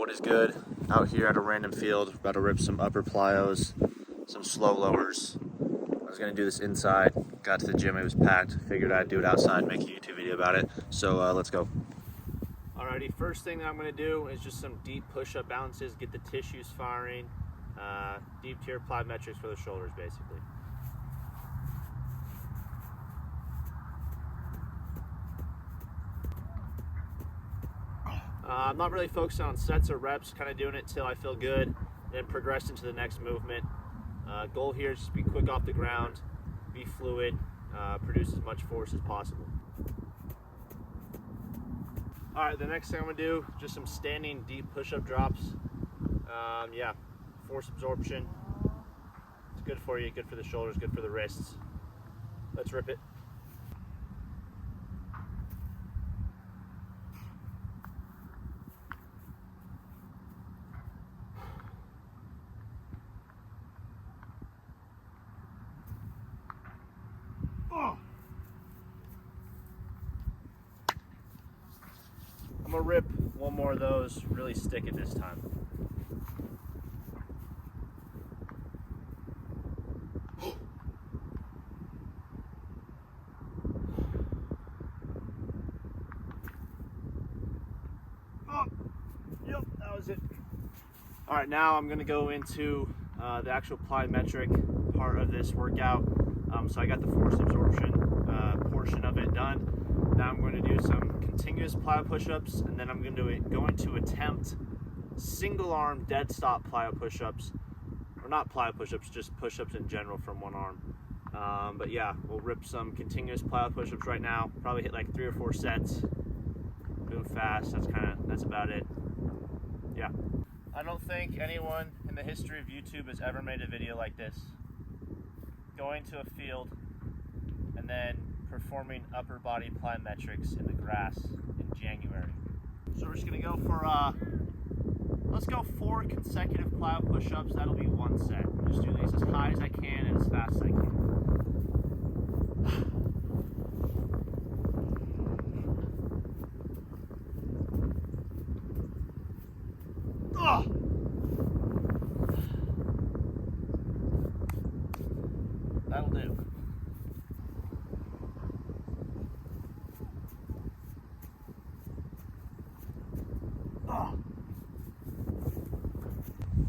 what is good? Out here at a random field, about to rip some upper plyos, some slow lowers. I was gonna do this inside, got to the gym, it was packed, figured I'd do it outside, make a YouTube video about it. So let's go. Alrighty, first thing that I'm gonna do is just some deep push-up bounces, get the tissues firing, deep tier plyometrics for the shoulders basically. I'm not really focusing on sets or reps, kind of doing it till I feel good, then progress into the next movement. Goal here is just be quick off the ground, be fluid, produce as much force as possible. All right, the next thing I'm gonna do, just some standing deep push-up drops. Yeah, force absorption. It's good for you, good for the shoulders, good for the wrists. Let's rip it. I'm gonna rip one more of those, really stick it this time. Oh, yep, that was it. All right, now I'm gonna go into the actual plyometric part of this workout. So I got the force absorption portion of it done. Now I'm going to do some continuous plyo push-ups, and then I'm going to attempt single arm dead stop plyo push-ups, or not plyo push-ups, just push-ups in general from one arm. But yeah, we'll rip some continuous plyo push-ups right now. Probably hit like 3 or 4 sets. Move fast. That's about it. Yeah. I don't think anyone in the history of YouTube has ever made a video like this. Going to a field and then performing upper body plyometrics in the grass in January. So we're just gonna go for, let's go 4 consecutive plyo push-ups. That'll be 1 set. Just do these as high as I can and as fast as I can. That'll do.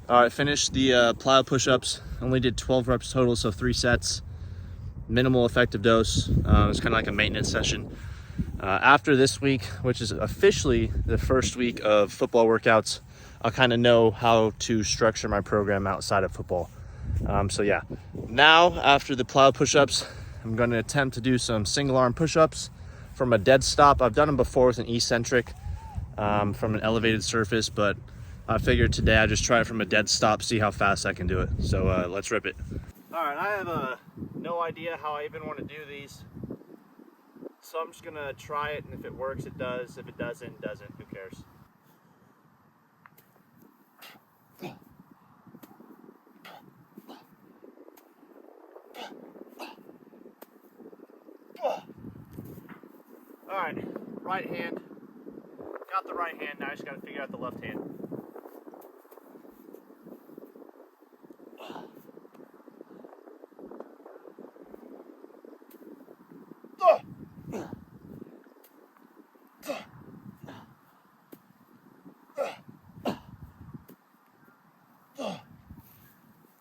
All right, finished the plyo push-ups. Only did 12 reps total, so 3 sets. Minimal effective dose. It's kind of like a maintenance session. After this week, which is officially the first week of football workouts, I'll kind of know how to structure my program outside of football. So yeah, now after the plyo push-ups, I'm going to attempt to do some single arm push-ups from a dead stop. I've done them before with an eccentric from an elevated surface, but I figured today I'd just try it from a dead stop, see how fast I can do it. So let's rip it. All right, I have no idea how I even want to do these. So I'm just gonna try it, and if it works, it does. If it doesn't, doesn't. Who cares? All right, right hand. Got the right hand, now I just gotta figure out the left hand.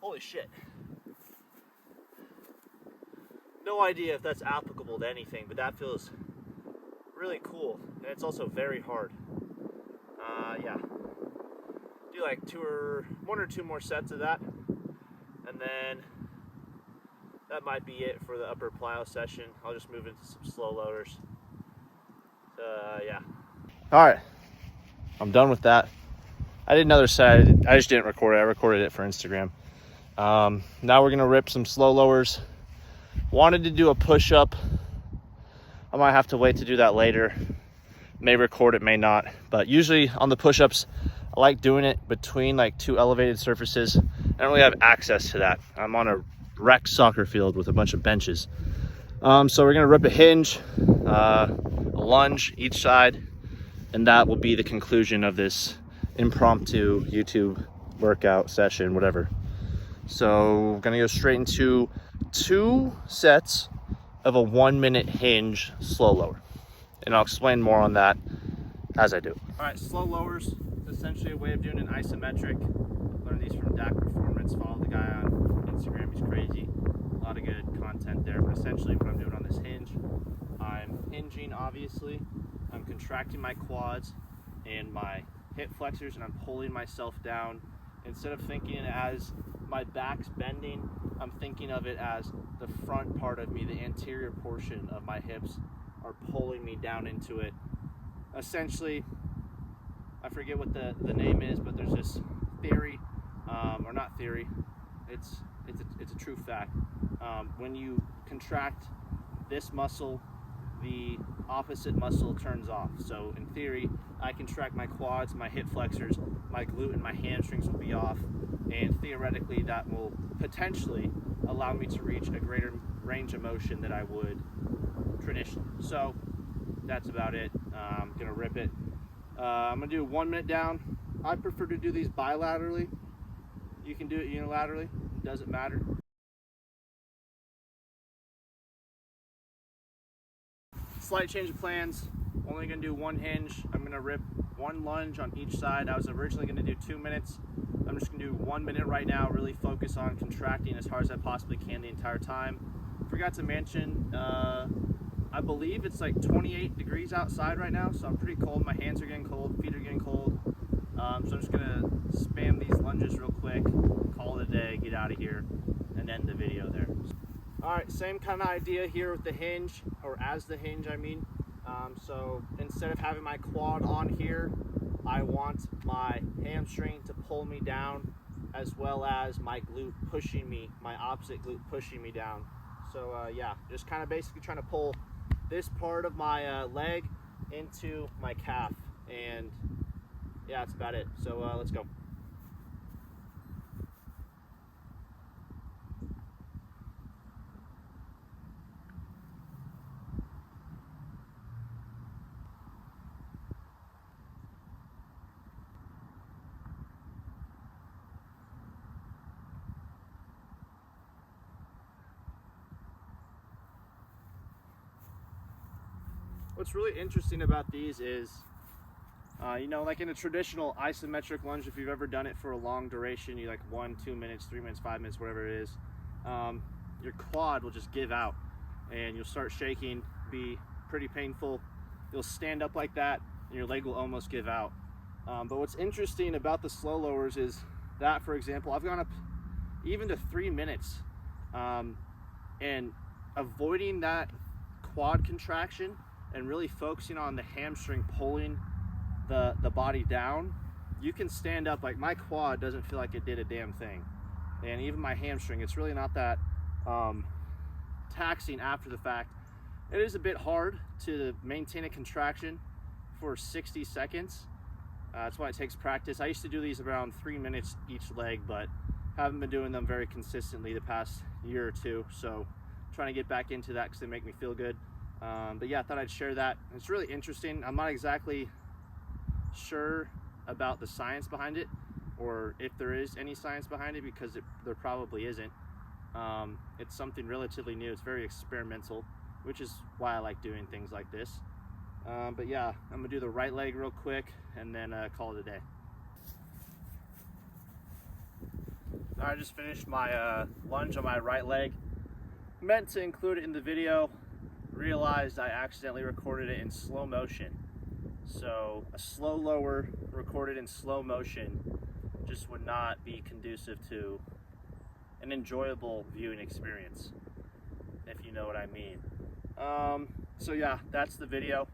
Holy shit. No idea if that's applicable to anything, but that feels really cool, and it's also very hard. Yeah, do like 1 or 2 more sets of that, and then that might be it for the upper plyo session. I'll just move into some slow loaders. Yeah. All right, I'm done with that. I did another set. I just didn't record it. I recorded it for Instagram. Now we're gonna rip some slow lowers. Wanted to do a push-up. I might have to wait to do that later. May record it, may not. But usually on the push-ups, I like doing it between like 2 elevated surfaces. I don't really have access to that. I'm on a rec soccer field with a bunch of benches. So we're gonna rip a hinge, a lunge each side, and that will be the conclusion of this impromptu YouTube workout session, whatever. So gonna go straight into 2 sets of a 1-minute hinge slow lower. And I'll explain more on that as I do. All right, slow lowers is essentially a way of doing an isometric. Learned these from Dak Performance. Follow the guy on Instagram, he's crazy. A lot of good content there, but essentially what I'm doing on this hinge, I'm hinging obviously, I'm contracting my quads and my hip flexors, and I'm pulling myself down. Instead of thinking it as my back's bending, I'm thinking of it as the front part of me, the anterior portion of my hips are pulling me down into it. Essentially, I forget what the name is, but there's this theory, or not theory, it's a true fact. When you contract this muscle, the opposite muscle turns off. So in theory, I contract my quads, my hip flexors, my glute and my hamstrings will be off, and theoretically that will potentially allow me to reach a greater range of motion than I would traditionally. So that's about it. I'm gonna rip it. I'm gonna do 1 minute down. I prefer to do these bilaterally. You can do it unilaterally, it doesn't matter. Slight change of plans. Only gonna do 1 hinge. I'm gonna rip 1 lunge on each side. I was originally gonna do 2 minutes. I'm just gonna do 1 minute right now, really focus on contracting as hard as I possibly can the entire time. Forgot to mention, I believe it's like 28 degrees outside right now, so I'm pretty cold. My hands are getting cold, feet are getting cold. So I'm just gonna spam these lunges real quick, call it a day, get out of here, and end the video there. All right, same kind of idea here with the hinge, or as the hinge, I mean. So instead of having my quad on here, I want my hamstring to pull me down, as well as my glute pushing me, my opposite glute pushing me down. So yeah, just kind of basically trying to pull this part of my leg into my calf, and yeah, that's about it. So let's go. What's really interesting about these is, you know, like in a traditional isometric lunge, if you've ever done it for a long duration, you like 1, 2 minutes, 3 minutes, 5 minutes, whatever it is, your quad will just give out and you'll start shaking, be pretty painful. You'll stand up like that and your leg will almost give out. But what's interesting about the slow lowers is that, for example, I've gone up even to 3 minutes, and avoiding that quad contraction and really focusing on the hamstring pulling the body down, you can stand up. Like my quad doesn't feel like it did a damn thing, and even my hamstring, it's really not that taxing after the fact. It is a bit hard to maintain a contraction for 60 seconds. That's why it takes practice. I used to do these around 3 minutes each leg, but haven't been doing them very consistently the past year or two, so trying to get back into that because they make me feel good. But yeah, I thought I'd share that. It's really interesting. I'm not exactly sure about the science behind it, or if there is any science behind it, because there probably isn't. It's something relatively new. It's very experimental, which is why I like doing things like this. But yeah, I'm gonna do the right leg real quick and then call it a day. I just finished my lunge on my right leg. Meant to include it in the video, realized I accidentally recorded it in slow motion. So a slow lower recorded in slow motion just would not be conducive to an enjoyable viewing experience, if you know what I mean. So yeah, that's the video.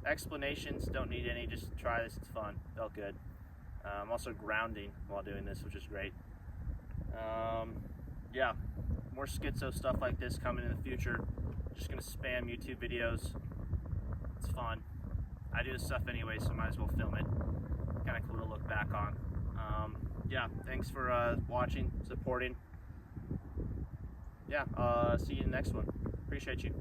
Explanations, don't need any, just try this, it's fun, felt good. I'm also grounding while doing this, which is great. Yeah, more schizo stuff like this coming in the future. Just gonna spam YouTube videos. It's fun. I do this stuff anyway, so might as well film it. Kind of cool to look back on. Yeah, thanks for watching, supporting. Yeah, see you in the next one. Appreciate you.